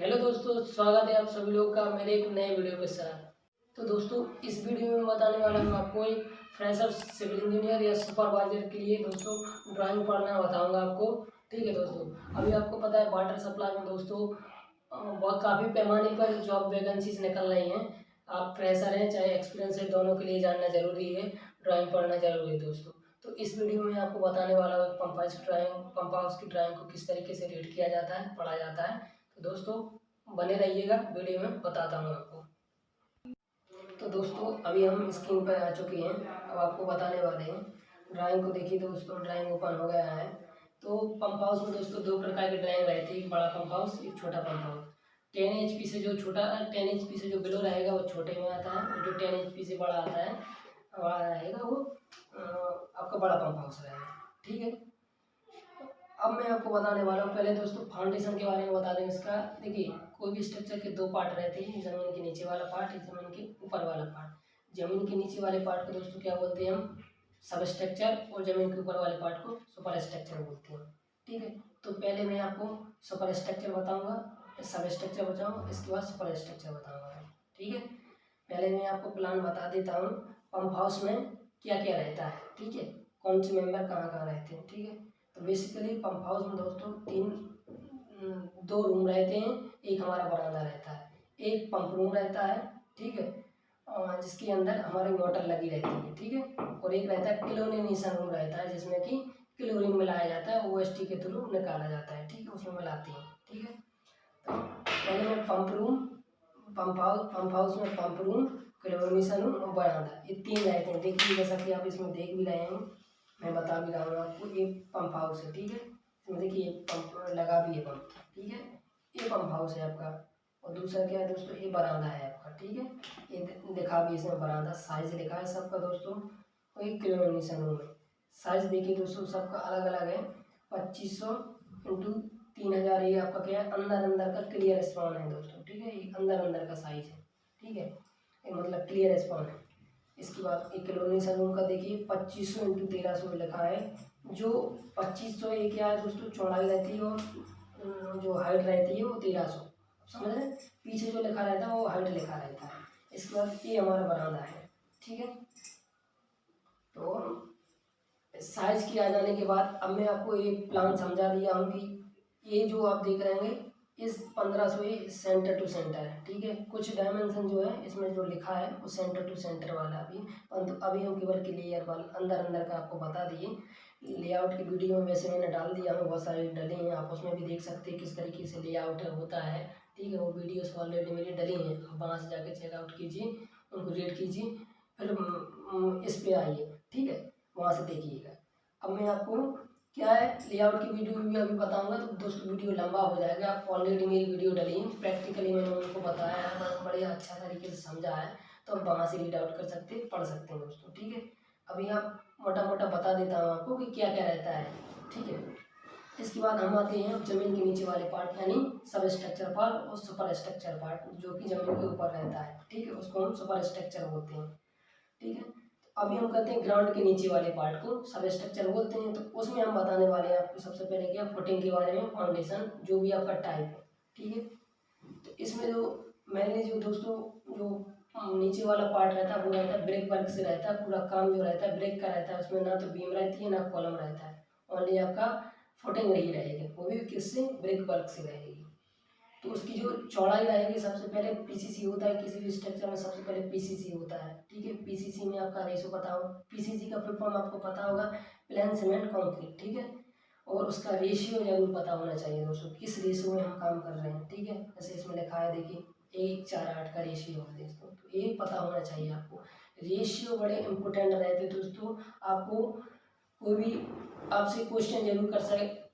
Hello दोस्तों, स्वागत है आप सभी लोग का मेरे एक नए वीडियो के साथ। तो दोस्तों, इस वीडियो में बताने वाला हूँ आपको एक फ्रेशर सिविल इंजीनियर या सुपरवाइजर के लिए दोस्तों ड्राइंग पढ़ना बताऊंगा आपको। ठीक है दोस्तों, अभी आपको पता है वाटर सप्लाई में दोस्तों वह काफ़ी पैमाने पर जॉब वैकेंसीज निकल रही हैं। आप फ्रेशर हैं चाहे एक्सपीरियंस है, दोनों के लिए जानना जरूरी है, ड्राइंग पढ़ना जरूरी है दोस्तों। तो इस वीडियो में आपको बताने वाला हूँ पंप हाउस की ड्राइंग को किस तरीके से रीड किया जाता है, पढ़ा जाता है। तो दोस्तों बने रहिएगा, वीडियो में बताता हूँ आपको। तो दोस्तों अभी हम स्क्रीन पर आ चुके हैं, अब आपको बताने वाले हैं ड्राइंग को। देखिए दोस्तों, ड्राइंग ओपन हो गया है। तो पंप हाउस में दोस्तों दो प्रकार की ड्राइंग रहती है, एक बड़ा पंप हाउस, एक छोटा पंप हाउस। 10 HP से जो छोटा 10 HP से जो बिलो रहेगा वो छोटे में आता है, और जो 10 HP से बड़ा आता है बड़ा रहेगा वो आपका बड़ा पंप हाउस रहेगा। ठीक है, अब मैं आपको बताने वाला हूँ। पहले दोस्तों फाउंडेशन के बारे में बता दें इसका। देखिए, कोई भी स्ट्रक्चर के दो पार्ट रहते हैं, ज़मीन के नीचे वाला पार्ट, ज़मीन के ऊपर वाला पार्ट। ज़मीन के नीचे वाले पार्ट को दोस्तों क्या बोलते हैं हम? सब स्ट्रक्चर, और ज़मीन के ऊपर वाले पार्ट को सुपर स्ट्रक्चर बोलते हैं। ठीक है, तो पहले मैं आपको सुपर स्ट्रक्चर बताऊँगा, सब स्ट्रक्चर बताऊँगा, इसके बाद सुपर स्ट्रक्चर बताऊँगा। ठीक है, पहले मैं आपको प्लान बता देता हूँ पंप हाउस में क्या क्या रहता है। ठीक है, कौन से मेंबर कहाँ कहाँ रहते हैं। ठीक है, तो बेसिकली पंप हाउस में दोस्तों दो रूम रहते हैं। एक हमारा बरामदा रहता है, एक पंप रूम रहता है। ठीक है, जिसके अंदर हमारी मोटर लगी रहती है। ठीक है, और एक रहता है क्लोरीनेशन रूम रहता है, जिसमें कि क्लोरीन मिलाया जाता है, OST के थ्रू निकाला जाता है। ठीक है, उसमें मिलाते हैं। ठीक है, तो पहले में पंप हाउस में पंप रूम, क्लोरीनेशन रूम और बरामदा, ये तीन रहते हैं। देखिए जैसा कि आप इसमें देख भी रहे हैं, मैं बता भी रहा हूँ आपको। ये पंप हाउस है। ठीक है, इसमें देखिए पंप लगा भी है पंप। ठीक है, ये पंप हाउस है आपका। और दूसरा क्या है दोस्तों, ये बरामदा है आपका। ठीक है, ये दिखा भी इसमें बरामदा, साइज लिखा है सबका दोस्तों। और ये क्लोरीनेशन रूम है। साइज देखिए दोस्तों सबका अलग अलग है। 2500 इंटू 3000, ये आपका क्या है, अंदर अंदर का क्लियर स्पॉन है दोस्तों। ठीक है, ये अंदर अंदर का साइज है। ठीक है, ये मतलब क्लियर स्पॉन है। इसके बाद एक क्लोरीनेशन रूम का देखिए 2500 इंटू 1300 लिखा है। जो 2500 ये क्या है दोस्तों, चौड़ाई रहती है, और जो हाइट रहती है वो 1300। समझ रहे हैं, पीछे जो लिखा रहता है वो हाइट लिखा रहता है। इसके बाद ये हमारा बरामदा है। ठीक है, तो साइज की आ जाने के बाद अब मैं आपको ये प्लान समझा दिया हूँ कि ये जो आप देख रहे हैं इस 1500 ये सेंटर टू सेंटर है। ठीक है, कुछ डायमेंशन जो है इसमें जो लिखा है वो सेंटर टू सेंटर वाला अभी, परंतु अभी हम केवल क्लियर वाला अंदर अंदर का आपको बता दिए। लेआउट की वीडियो में वैसे मैंने डाल दिया हूँ, बहुत सारी डली हैं, आप उसमें भी देख सकते हैं किस तरीके से लेआउट होता है। ठीक है, वो वीडियोस ऑलरेडी मेरी डली हैं, आप वहाँ से जाके चेकआउट कीजिए, उनको रीड कीजिए, फिर इस पे आइए। ठीक है, वहाँ से देखिएगा। अब मैं आपको क्या है लेआउट की वीडियो भी अभी बताऊंगा, तो दोस्तों वीडियो लंबा हो जाएगा। आप ऑलरेडी मेरी वीडियो डली है, प्रैक्टिकली मैंने उनको बताया है, बड़े अच्छा तरीके से समझा है, तो आप वहाँ से रीड आउट कर सकते हैं, पढ़ सकते हैं दोस्तों। ठीक है, अभी आप मोटा मोटा बता देता हूँ आपको कि क्या क्या रहता है। ठीक है, इसके बाद हम आते हैं जमीन के नीचे वाले पार्ट, यानी सब स्ट्रक्चर पार्ट और सुपर स्ट्रक्चर पार्ट, जो कि जमीन के ऊपर रहता है। ठीक है, उसको हम सुपर स्ट्रक्चर बोलते हैं। ठीक है, अभी हम कहते हैं ग्राउंड के नीचे वाले पार्ट को सब स्ट्रक्चर बोलते हैं। तो उसमें हम बताने वाले हैं आपको सबसे पहले क्या, फुटिंग के बारे में, फाउंडेशन जो भी आपका टाइप है। ठीक है, तो इसमें जो मेनली जो दोस्तों जो नीचे वाला पार्ट रहता है वो रहता है ब्रेक वर्क से रहता है। पूरा काम जो रहता है ब्रेक का रहता है, उसमें ना तो बीम रहती है ना कॉलम रहता है, ओनली आपका फुटिंग रही रहेगी, वो भी किससे, ब्रेक वर्क से रहेगी। तो उसकी जो चौड़ाई रहेगी, सबसे पहले पीसीसी होता है किसी भी स्ट्रक्चर में, सबसे पहले पीसीसी होता है। ठीक है, पीसीसी में आपका रेशो पता हो, पीसीसी का फुल फॉर्म आपको पता होगा, प्लेन सीमेंट कंक्रीट। ठीक है, और उसका रेशियो जरूर पता होना चाहिए दोस्तों, किस रेशियो में हम काम कर रहे हैं। ठीक है, जैसे इसमें लिखा है देखिए 1:4:8 का रेशियो है दोस्तों, तो ये पता होना चाहिए आपको। रेशियो बड़े इंपॉर्टेंट रहते हैं दोस्तों। आपको कोई भी आपसे क्वेश्चन जरूर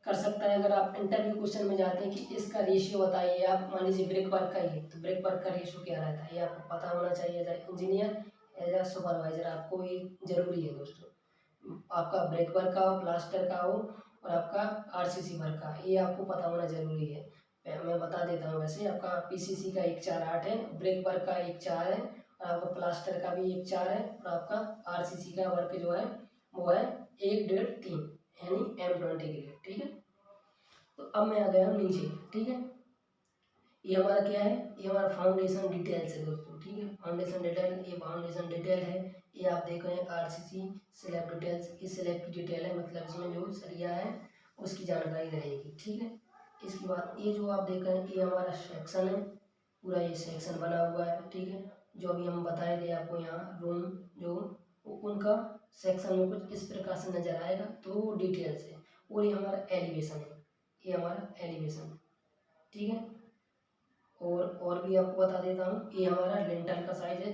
कर सकता है, अगर आप इंटरव्यू क्वेश्चन में जाते हैं कि इसका रेशियो बताइए, आप मान लीजिए ब्रेक वर्क का ही, तो ब्रेक वर्क का रेशियो क्या रहता है ये आपको पता होना चाहिए। As a engineer, as a supervisor, आपको ये जरूरी है दोस्तों। आपका ब्रेक वर्क का हो, प्लास्टर का हो, और आपका RCC वर्क का, ये आपको पता होना जरूरी है। मैं बता देता हूँ, वैसे आपका PCC का 1:4:8 है, ब्रेक वर्क का 1:4 है, और आपका प्लास्टर का भी 1:4 है, और आपका RCC का वर्क जो है वो है 1:3, यानी M20 के लिए। ठीक है, तो अब मैं आ गया हूँ नीचे। ठीक है, ये हमारा क्या है, ये हमारा फाउंडेशन डिटेल्स है दोस्तों, ठीक है। फाउंडेशन डिटेल, ये फाउंडेशन डिटेल है। ये आप देख रहे हैं आरसीसी स्लैब डिटेल्स, ये स्लैब की डिटेल है, मतलब इसमें जो सरिया है उसकी जानकारी रहेगी, ठीक है। इसके बाद ये जो आप देख रहे हैं ये हमारा सेक्शन है, पूरा ये सेक्शन बना हुआ है, ठीक है। जो अभी हम बताए थे आपको यहाँ रूम जो उनका सेक्शन में कुछ इस प्रकार से नजर आएगा, तो वो डिटेल्स है। और ये हमारा एलिवेशन है, ये हमारा एलिवेशन, ठीक है। और भी आपको बता देता हूँ, ये हमारा लिंटल का साइज है,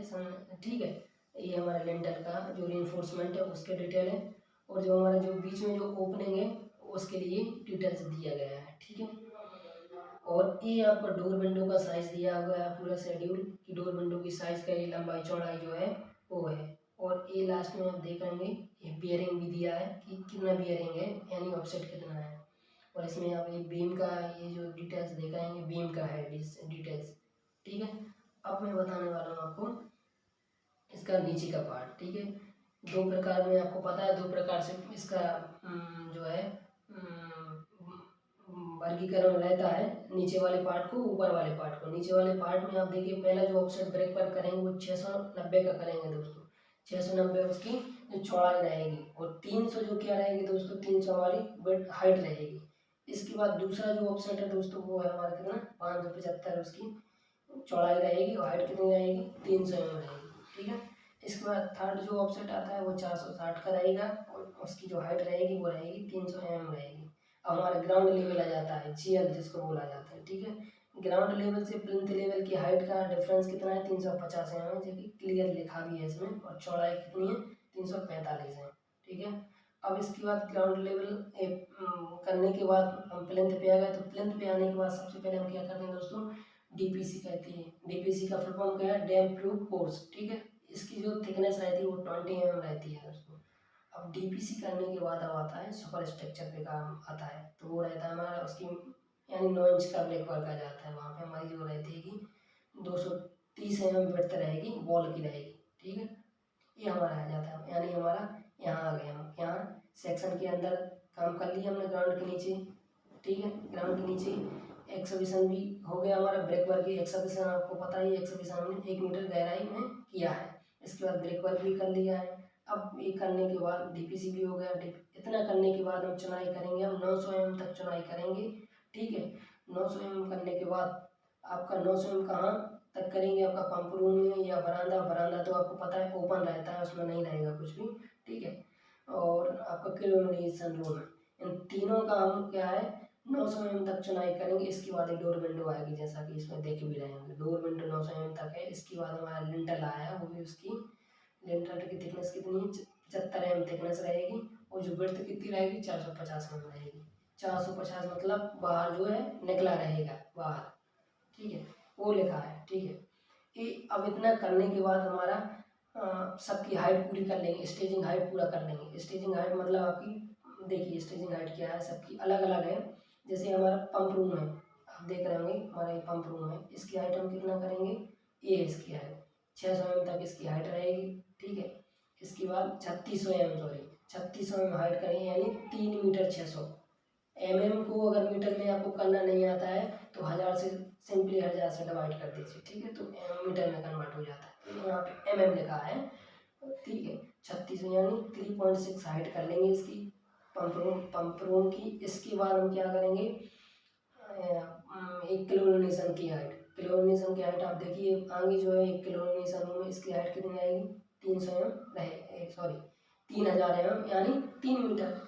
ठीक है। ये हमारा लिंटल का जो रिइंफोर्समेंट है उसके डिटेल है, और जो हमारा जो बीच में जो ओपनिंग है उसके लिए डिटेल्स दिया गया है, ठीक है। और ये आपका डोर विंडो का साइज दिया हुआ है पूरा शेड्यूल कि डोर विंडो की साइज का ये लंबाई चौड़ाई जो है वो है। और ये लास्ट में आप देख लेंगे ये बियरिंग भी दिया है कि कितना बियरिंग है, यानी ऑफसेट कितना है। और इसमें आप ये बीम का ये जो डिटेल्स देख रहे हैं बीम का है डिटेल्स, ठीक है। अब मैं बताने वाला हूँ आपको इसका नीचे का पार्ट, ठीक है। दो प्रकार में आपको पता है, दो प्रकार से इसका जो है वर्गीकरण रहता है, नीचे वाले पार्ट को ऊपर वाले पार्ट को। नीचे वाले पार्ट में आप देखिए पहला जो ऑफसेट ब्रेक पर करेंगे वो 690 का करेंगे दोस्तों, 690 उसकी जो चौड़ाई रहेगी, और 300 जो क्या रहेगी दोस्तों, 300 हमारी विड्थ हाइट रहेगी। इसके बाद दूसरा जो ऑफसेट है दोस्तों वो है हमारा कितना 575 उसकी चौड़ाई रहेगी, और हाइट कितनी रहेगी 300 रहेगी, ठीक है। इसके बाद थर्ड जो ऑफसेट आता है वो 460 का रहेगा, और उसकी जो हाइट रहेगी वो रहेगी 300 रहेगी। अब हमारा ग्राउंड लेवल आ जाता है, GL जिसको बोला जाता है, ठीक है। ग्राउंड लेवल से प्लिंथ लेवल की हाइट का डिफरेंस कितना है 350 जो कि क्लियर लिखा भी है इसमें, और चौड़ाई कितनी है 345 है, ठीक है। अब इसके बाद ग्राउंड लेवल करने के बाद हम प्लिंथ पे आ गए, तो प्लिंथ पे आने के बाद सबसे पहले हम क्या करते हैं दोस्तों, DPC कहती है। DPC का फुल फॉर्म क्या है, डैम प्रूफ कोर्स, ठीक है। इसकी जो थिकनेस रहती है वो 20 रहती है दोस्तों। अब DPC करने के बाद अब आता है सुपर स्ट्रक्चर पे काम आता है, तो वो रहता है हमारा उसकी यानी 9 इंच का ब्रेक वर्क आ जाता है। वहाँ पे हमारी जो रहती है कि 230 विड्थ रहेगी, वॉल की रहेगी, ठीक है। ये हमारा आ जाता है, यानी हमारा यहाँ आ गए हम, यहाँ सेक्शन के अंदर काम कर लिया हमने ग्राउंड के नीचे, ठीक है। ग्राउंड के नीचे एक्सहिबिशन भी हो गया हमारा, ब्रेक वर्क की एक्सहिबिशन आपको पता ही, एक्सहिबिशन हमने 1 मीटर गहराई में किया है। इसके बाद ब्रेक वर्क भी कर लिया है। अब ये करने के बाद DPC भी हो गया, इतना करने के बाद हम चुनाई करेंगे, हम 900 तक चुनाई करेंगे, ठीक है। 900 करने के बाद आपका 900 कहाँ तक करेंगे, आपका पंप रूम में या बरामदा, बरामदा तो आपको पता है ओपन रहता है, उसमें नहीं रहेगा कुछ भी, ठीक है। और आपका क्लोरिनेशन रूम है, इन तीनों का हम क्या है 900 तक चुनाई करेंगे। इसके बाद एक डोर विंडो आएगी, जैसा कि इसमें देख भी रहे होंगे, डोर विंडो 900 तक है। इसके बाद हमारा लिंटल आया है, वो भी उसकी लिंटल की थिकनेस कितनी है 75 थिकनेस रहेगी, और जो विड्थ कितनी रहेगी 450 रहेगी। 450 मतलब बाहर जो है निकला रहेगा बाहर, ठीक है, वो लिखा है, ठीक है। ये अब इतना करने के बाद हमारा सबकी हाइट पूरी कर लेंगे, स्टेजिंग हाइट पूरा कर लेंगे। स्टेजिंग हाइट मतलब आपकी देखिए स्टेजिंग हाइट क्या है, सबकी अलग अलग है। जैसे हमारा पंप रूम है, आप देख रहे होंगे हमारा ये पंप रूम है, इसकी हाइट हम कितना करेंगे, ये इसकी हाइट 600 तक इसकी हाइट रहेगी, ठीक है। इसके बाद 3600 सॉरी 3600 हाइट करेंगे, यानी 3 मीटर 600 को अगर मीटर में आपको करना नहीं आता है तो 1000 से सिंपली 1000 से डिवाइड कर दीजिए, ठीक है, तो मीटर में कन्वर्ट हो जाता है। तो यहाँ पे लिखा है, ठीक है। 36 यानी 3.6 हाइट कर लेंगे इसकी पंप रूम की। इसके बाद हम क्या करेंगे, एक क्लोरिनेशन की हाइट, क्लोरिनेशन की हाइट आप देखिए आगे जो है एक क्लोरिनेशन रूम है, इसकी हाइट कितनी आएगी 300 रहे सॉरी 3000 यानी 3 मीटर।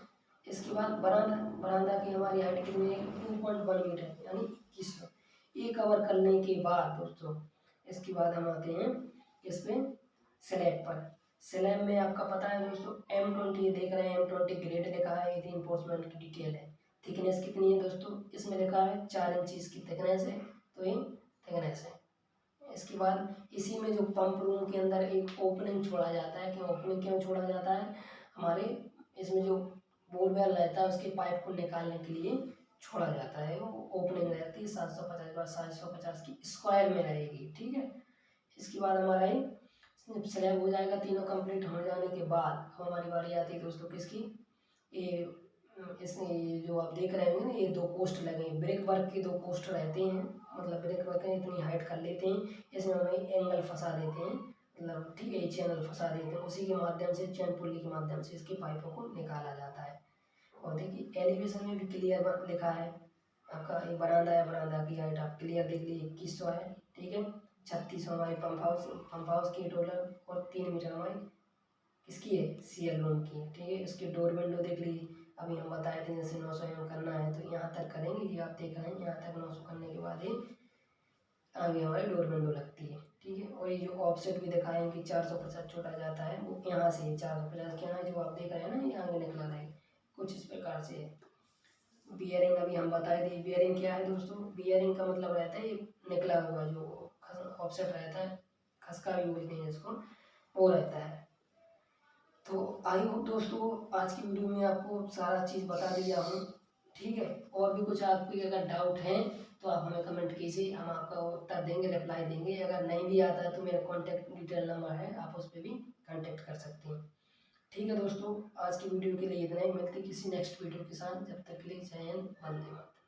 इसके बाद बरामदा, बरामदा की हमारी हाइट कितनी है 2.1 मीटर यानी 2100। ये कवर करने के बाद दोस्तों इसके बाद हम आते हैं इस पे स्लैब पर। स्लैब में आपका पता है दोस्तों M20 ये देख रहे हैं, M20 ग्रेड लिखा है, ये रिइंफोर्समेंट की डिटेल है। थिकनेस कितनी है दोस्तों, इसमें लिखा है 4 इंच इसकी थिकनेस है, तो ये थिकनेस है। इसके बाद इसी में जो पंप रूम के अंदर एक ओपनिंग छोड़ा जाता है, क्यों ओपनिंग क्यों छोड़ा जाता है, हमारे इसमें जो बोरवेल रहता है उसके पाइप को निकालने के लिए छोड़ा जाता है। वो ओपनिंग रहती है 750 बार 750 की स्क्वायर में रहेगी, ठीक है। इसके बाद हमारा ये जब स्लैब हो जाएगा, तीनों कंप्लीट हो जाने के बाद अब हमारी बारी आती है दोस्तों किसकी, ये इसमें ये जो आप देख रहे होंगे ना ये 2 पोस्ट लगे हैं, ब्रेक वर्क के 2 पोस्ट रहते हैं, मतलब ब्रेक वर्क लेते हैं, इसमें हम एंगल फंसा देते हैं, मतलब ठीक है, ये चैनल फंसा देते हैं, उसी के माध्यम से चैन पुल्ली के माध्यम से इसके पाइपों को निकाला जाता है। और देखिए एलिवेशन में भी क्लियर लिखा है, आपका ये बरामदा है, बरामदा की हाइट आप क्लियर देख लीजिए 2100 है, ठीक है। 3600 हमारी पंप हाउस की टोटल, और 3 मीटर हमारी किसकी है, सीएल रूम की, ठीक है। इसकी डोर विंडो देख लीजिए, अभी हम बताए थे जैसे 900 mm करना है तो यहाँ तक करेंगे, ये आप देख रहे हैं, यहाँ तक 900 करने के बाद ही आगे हमारी डोर विंडो लगती है, ठीक है। और ये जो ऑफसेट भी दिखाएं कि 450 छोटा जाता है, वो यहाँ से 450 के यहाँ जो आप देख रहे हैं ना, ये आगे निकला रहे, कुछ इस प्रकार से है। बियरिंग अभी हम बताए थे, बियरिंग क्या है दोस्तों, बियरिंग का मतलब रहता है ये निकला हुआ जो ऑफसेट रहता है, खसका भी बोलते हैं जिसको, वो रहता है। तो आई होप दोस्तों आज की वीडियो में आपको सारा चीज़ बता दिया हूँ, ठीक है। और भी कुछ आपके अगर डाउट हैं तो आप हमें कमेंट कीजिए, हम आपका उत्तर देंगे, रिप्लाई देंगे। अगर नहीं भी आता है तो मेरा कॉन्टैक्ट डिटेल नंबर है, आप उस पर भी कांटेक्ट कर सकते हैं, ठीक है दोस्तों। आज की वीडियो के लिए इतना ही, मिलते किसी नेक्स्ट वीडियो के साथ, जब तक के लिए जय हिंद, वंदे मातरम।